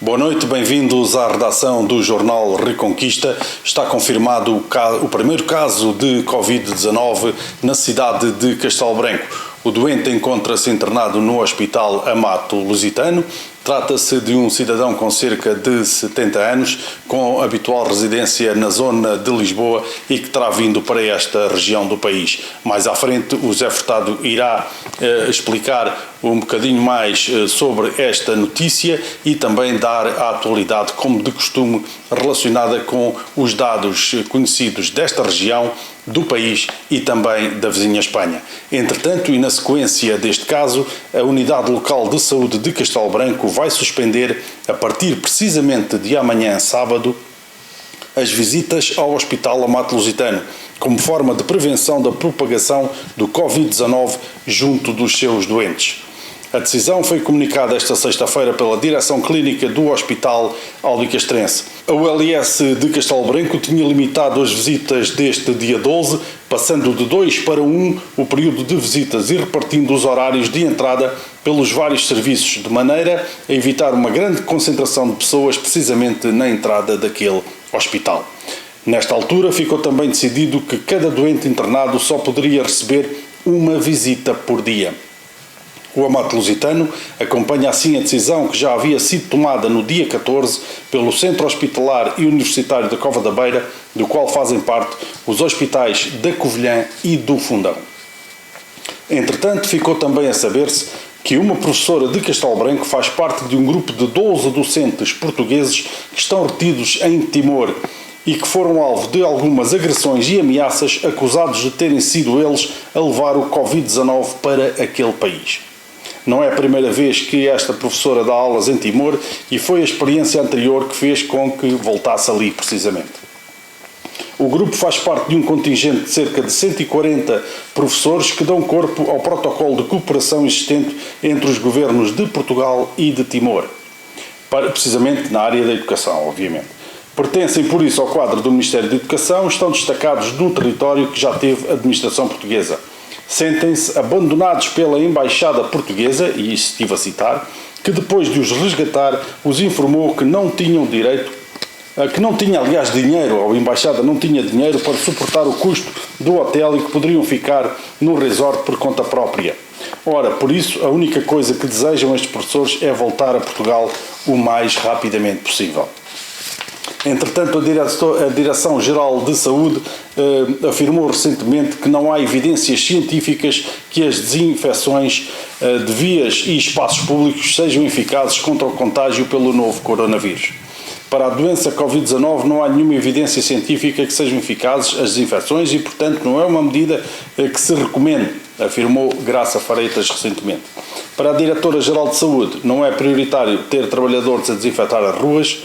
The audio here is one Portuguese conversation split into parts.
Boa noite, bem-vindos à redação do jornal Reconquista. Está confirmado o primeiro caso de Covid-19 na cidade de Castelo Branco. O doente encontra-se internado no Hospital Amato Lusitano. Trata-se de um cidadão com cerca de 70 anos, com habitual residência na zona de Lisboa e que terá vindo para esta região do país. Mais à frente, o José Furtado irá explicar um bocadinho mais sobre esta notícia e também dar a atualidade, como de costume, relacionada com os dados conhecidos desta região, do país e também da vizinha Espanha. Entretanto, e na sequência deste caso, a Unidade Local de Saúde de Castelo Branco vai suspender, a partir precisamente de amanhã, sábado, as visitas ao Hospital Amato Lusitano, como forma de prevenção da propagação do Covid-19 junto dos seus doentes. A decisão foi comunicada esta sexta-feira pela Direção Clínica do Hospital Albicastrense. A ULS de Castelo Branco tinha limitado as visitas deste dia 12, passando de 2 para 1 o período de visitas e repartindo os horários de entrada pelos vários serviços, de maneira a evitar uma grande concentração de pessoas precisamente na entrada daquele hospital. Nesta altura, ficou também decidido que cada doente internado só poderia receber uma visita por dia. O Amato Lusitano acompanha assim a decisão que já havia sido tomada no dia 14 pelo Centro Hospitalar e Universitário da Cova da Beira, do qual fazem parte os hospitais da Covilhã e do Fundão. Entretanto, ficou também a saber-se que uma professora de Castelo Branco faz parte de um grupo de 12 docentes portugueses que estão retidos em Timor e que foram alvo de algumas agressões e ameaças, acusados de terem sido eles a levar o Covid-19 para aquele país. Não é a primeira vez que esta professora dá aulas em Timor e foi a experiência anterior que fez com que voltasse ali precisamente. O grupo faz parte de um contingente de cerca de 140 professores que dão corpo ao protocolo de cooperação existente entre os governos de Portugal e de Timor, precisamente na área da educação, obviamente. Pertencem, por isso, ao quadro do Ministério da Educação, estão destacados num território que já teve administração portuguesa. Sentem-se abandonados pela Embaixada Portuguesa, e isso estive a citar, que depois de os resgatar, os informou que não tinham direito, que não tinha, aliás, dinheiro, a Embaixada não tinha dinheiro para suportar o custo do hotel e que poderiam ficar no resort por conta própria. Ora, por isso, a única coisa que desejam estes professores é voltar a Portugal o mais rapidamente possível. Entretanto, a Direção-Geral de Saúde afirmou recentemente que não há evidências científicas que as desinfecções de vias e espaços públicos sejam eficazes contra o contágio pelo novo coronavírus. Para a doença Covid-19 não há nenhuma evidência científica que sejam eficazes as desinfecções e, portanto, não é uma medida que se recomende, afirmou Graça Freitas recentemente. Para a Diretora-Geral de Saúde, não é prioritário ter trabalhadores a desinfetar as ruas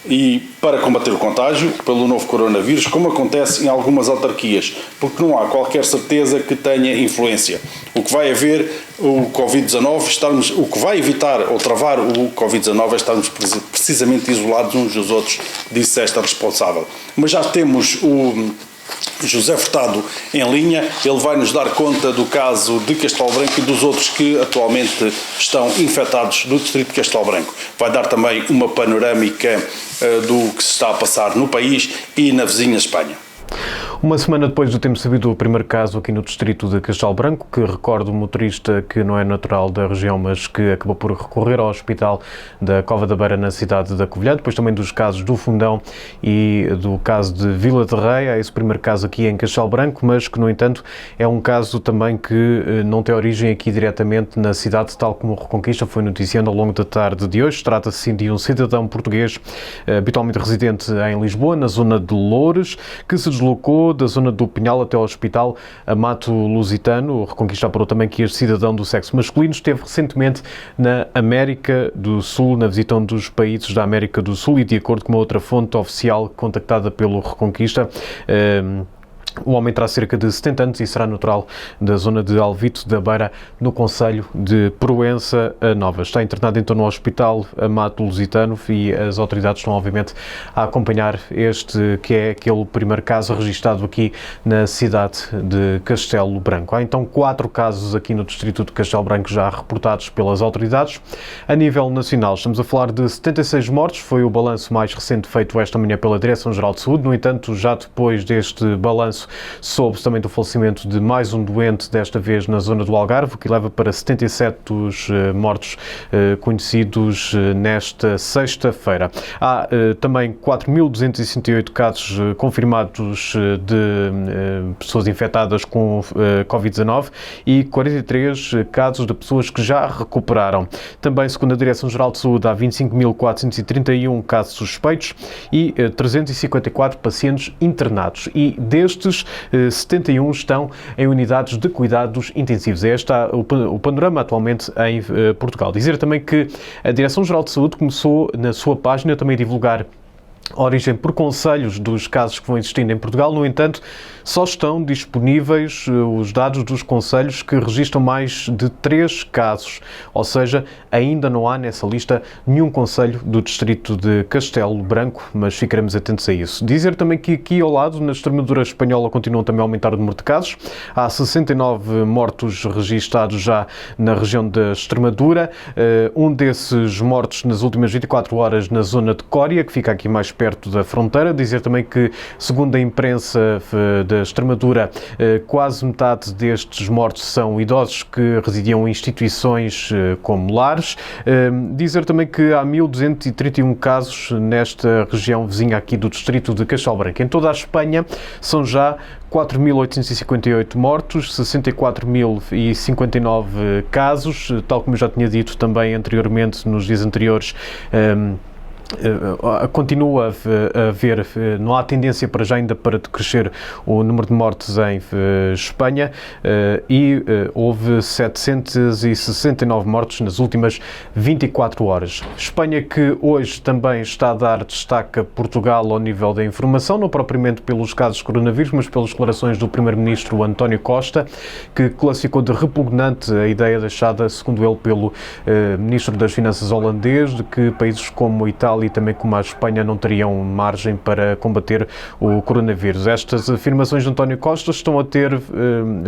e para combater o contágio pelo novo coronavírus, como acontece em algumas autarquias, porque não há qualquer certeza que tenha influência. O que vai haver o Covid-19, o que vai evitar ou travar o Covid-19 é estarmos precisamente isolados uns dos outros, disse esta responsável. Mas já temos o José Furtado em linha, ele vai nos dar conta do caso de Castelo Branco e dos outros que atualmente estão infectados do distrito de Castelo Branco. Vai dar também uma panorâmica do que se está a passar no país e na vizinha Espanha. Uma semana depois de termos sabido o primeiro caso aqui no distrito de Castelo Branco, que recorda um motorista que não é natural da região, mas que acabou por recorrer ao hospital da Cova da Beira na cidade da Covilhã, depois também dos casos do Fundão e do caso de Vila de Rei, há esse primeiro caso aqui em Castelo Branco, mas que, no entanto, é um caso também que não tem origem aqui diretamente na cidade, tal como o Reconquista foi noticiando ao longo da tarde de hoje. Trata-se sim de um cidadão português, habitualmente residente em Lisboa, na zona de Loures, que se deslocou da zona do Pinhal até ao Hospital Amato Lusitano. O Reconquista apurou também que este cidadão do sexo masculino esteve recentemente na América do Sul, na visita a um dos países da América do Sul, e de acordo com uma outra fonte oficial contactada pelo Reconquista, O homem terá cerca de 70 anos e será natural da zona de Alvito da Beira, no concelho de Proença Nova. Está internado então no Hospital Amato Lusitano e as autoridades estão obviamente a acompanhar este que é aquele primeiro caso registado aqui na cidade de Castelo Branco. Há então 4 casos aqui no distrito de Castelo Branco já reportados pelas autoridades. A nível nacional estamos a falar de 76 mortos, foi o balanço mais recente feito esta manhã pela Direção-Geral de Saúde. No entanto, já depois deste balanço, soube-se também do falecimento de mais um doente, desta vez na zona do Algarve, que leva para 77 os mortos conhecidos nesta sexta-feira. Há também 4.268 casos confirmados de pessoas infectadas com Covid-19 e 43 casos de pessoas que já recuperaram. Também, segundo a Direção-Geral de Saúde, há 25.431 casos suspeitos e 354 pacientes internados. E destes, 71 estão em unidades de cuidados intensivos. Este está o panorama atualmente em Portugal. Dizer também que a Direção-Geral de Saúde começou na sua página também a divulgar a origem por concelhos dos casos que vão existindo em Portugal. No entanto, só estão disponíveis os dados dos concelhos que registram mais de 3 casos, ou seja, ainda não há nessa lista nenhum concelho do distrito de Castelo Branco, mas ficaremos atentos a isso. Dizer também que aqui ao lado, na Extremadura espanhola, continuam também a aumentar o número de casos. Há 69 mortos registados já na região da Extremadura, um desses mortos nas últimas 24 horas na zona de Cória, que fica aqui mais perto da fronteira. Dizer também que, segundo a imprensa da Extremadura, quase metade destes mortos são idosos que residiam em instituições como lares. Dizer também que há 1.231 casos nesta região vizinha aqui do distrito de Castelo Branco. Em toda a Espanha são já 4.858 mortos, 64.059 casos, tal como eu já tinha dito também anteriormente, nos dias anteriores. Continua a haver, não há tendência para já ainda para decrescer o número de mortes em Espanha e houve 769 mortes nas últimas 24 horas. Espanha, que hoje também está a dar destaque a Portugal ao nível da informação, não propriamente pelos casos de coronavírus, mas pelas declarações do primeiro-ministro António Costa, que classificou de repugnante a ideia deixada, segundo ele, pelo ministro das Finanças holandês, de que países como a Itália e também como a Espanha não teriam margem para combater o coronavírus. Estas afirmações de António Costa estão a ter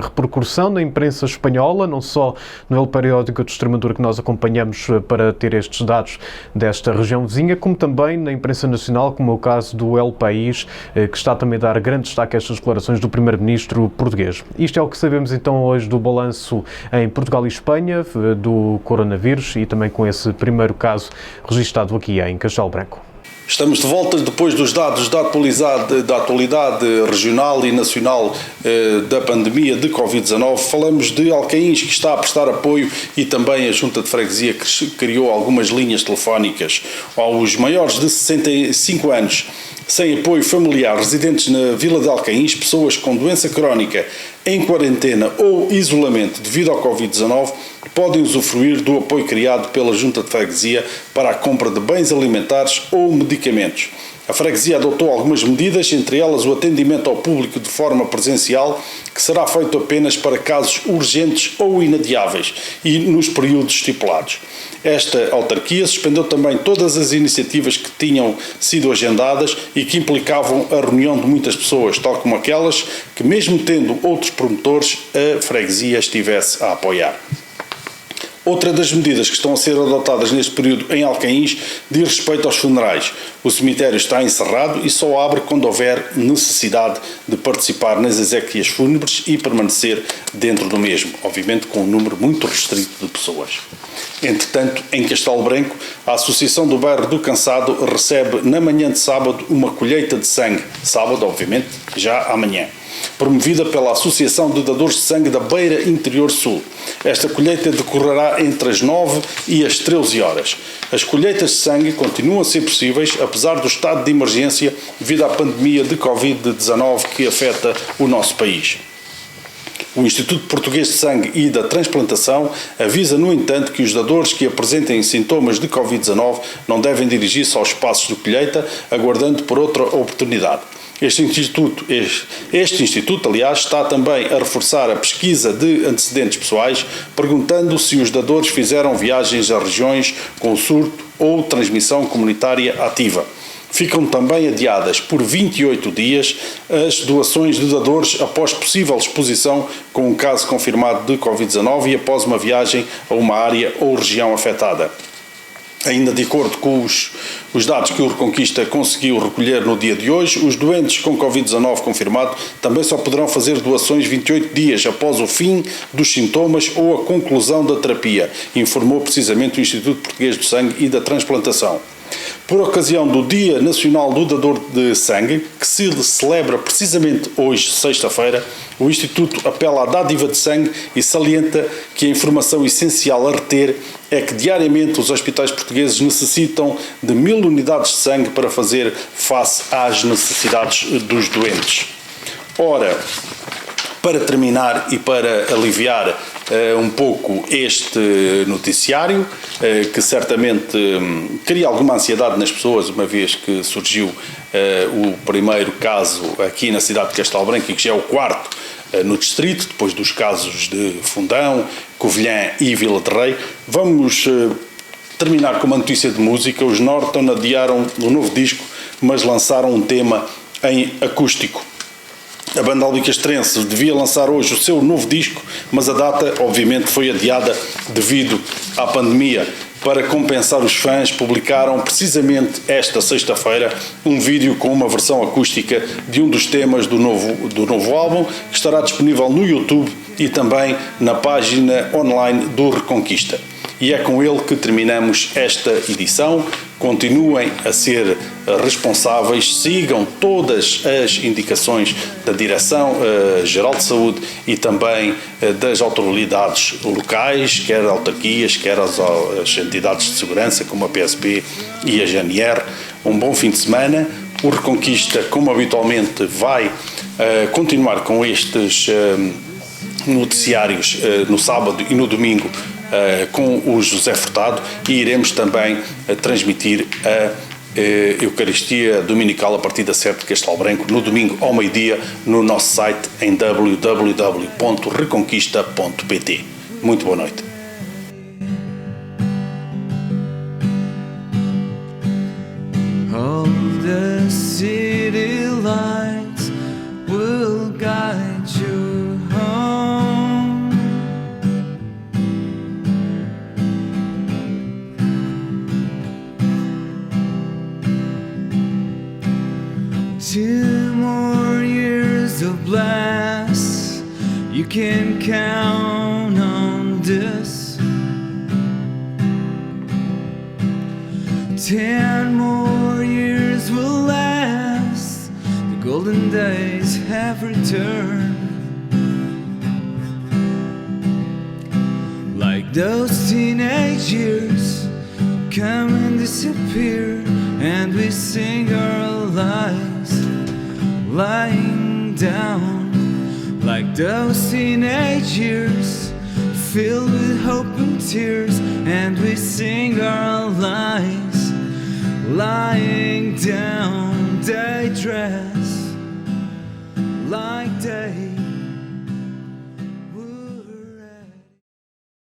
repercussão na imprensa espanhola, não só no El Periódico de Extremadura, que nós acompanhamos para ter estes dados desta região vizinha, como também na imprensa nacional, como é o caso do El País, que está também a dar grande destaque a estas declarações do primeiro-ministro português. Isto é o que sabemos então hoje do balanço em Portugal e Espanha do coronavírus e também com esse primeiro caso registado aqui em Castelo Branco. Estamos de volta depois dos dados da atualidade regional e nacional da pandemia de Covid-19. Falamos de Alcaíns, que está a prestar apoio, e também a Junta de Freguesia, que criou algumas linhas telefónicas aos maiores de 65 anos sem apoio familiar, residentes na Vila de Alcaíns, pessoas com doença crónica em quarentena ou isolamento devido ao Covid-19, podem usufruir do apoio criado pela Junta de Freguesia para a compra de bens alimentares ou medicamentos. A freguesia adotou algumas medidas, entre elas o atendimento ao público de forma presencial, que será feito apenas para casos urgentes ou inadiáveis e nos períodos estipulados. Esta autarquia suspendeu também todas as iniciativas que tinham sido agendadas e que implicavam a reunião de muitas pessoas, tal como aquelas que, mesmo tendo outros promotores, a freguesia estivesse a apoiar. Outra das medidas que estão a ser adotadas neste período em Alcaíns diz respeito aos funerais. O cemitério está encerrado e só abre quando houver necessidade de participar nas exéquias fúnebres e permanecer dentro do mesmo, obviamente com um número muito restrito de pessoas. Entretanto, em Castelo Branco, a Associação do Bairro do Cansado recebe na manhã de sábado uma colheita de sangue, sábado, obviamente, já amanhã, promovida pela Associação de Dadores de Sangue da Beira Interior Sul. Esta colheita decorrerá entre as 9 e as 13 horas. As colheitas de sangue continuam a ser possíveis, apesar do estado de emergência devido à pandemia de Covid-19 que afeta o nosso país. O Instituto Português de Sangue e da Transplantação avisa, no entanto, que os dadores que apresentem sintomas de Covid-19 não devem dirigir-se aos espaços de colheita, aguardando por outra oportunidade. Este instituto, aliás, está também a reforçar a pesquisa de antecedentes pessoais, perguntando se os dadores fizeram viagens a regiões com surto ou transmissão comunitária ativa. Ficam também adiadas por 28 dias as doações de dadores após possível exposição com um caso confirmado de Covid-19 e após uma viagem a uma área ou região afetada. Ainda de acordo com os dados que o Reconquista conseguiu recolher no dia de hoje, os doentes com Covid-19 confirmado também só poderão fazer doações 28 dias após o fim dos sintomas ou a conclusão da terapia, informou precisamente o Instituto Português do Sangue e da Transplantação. Por ocasião do Dia Nacional do Dador de Sangue, que se celebra precisamente hoje, sexta-feira, o Instituto apela à dádiva de sangue e salienta que a informação essencial a reter é que diariamente os hospitais portugueses necessitam de 1000 unidades de sangue para fazer face às necessidades dos doentes. Ora, para terminar e para aliviar um pouco este noticiário, que certamente cria alguma ansiedade nas pessoas, uma vez que surgiu o primeiro caso aqui na cidade de Castelo Branco e que já é o quarto no distrito, depois dos casos de Fundão, Covilhã e Vila de Rei. Vamos terminar com uma notícia de música. Os Norton adiaram o novo disco, mas lançaram um tema em acústico. A banda albicastrense devia lançar hoje o seu novo disco, mas a data, obviamente, foi adiada devido à pandemia. Para compensar os fãs, publicaram precisamente esta sexta-feira um vídeo com uma versão acústica de um dos temas do novo álbum, que estará disponível no YouTube e também na página online do Reconquista. E é com ele que terminamos esta edição. Continuem a ser responsáveis, sigam todas as indicações da Direção-Geral de Saúde e também das autoridades locais, quer autarquias, quer as entidades de segurança, como a PSP e a GNR. Um bom fim de semana. O Reconquista, como habitualmente, vai continuar com estes noticiários no sábado e no domingo com o José Furtado, e iremos também transmitir a Eucaristia Dominical a partir da 7 de Castelo Branco no domingo ao meio-dia no nosso site em www.reconquista.pt. Muito boa noite. All the city lights will guide you home. Two more years of blast, you can count on this. 10 more years will last, the golden days have returned. Like those teenage years come and disappear, and we sing our lives lying down. Like those teenage years filled with hope and tears, and we sing our lives lying down.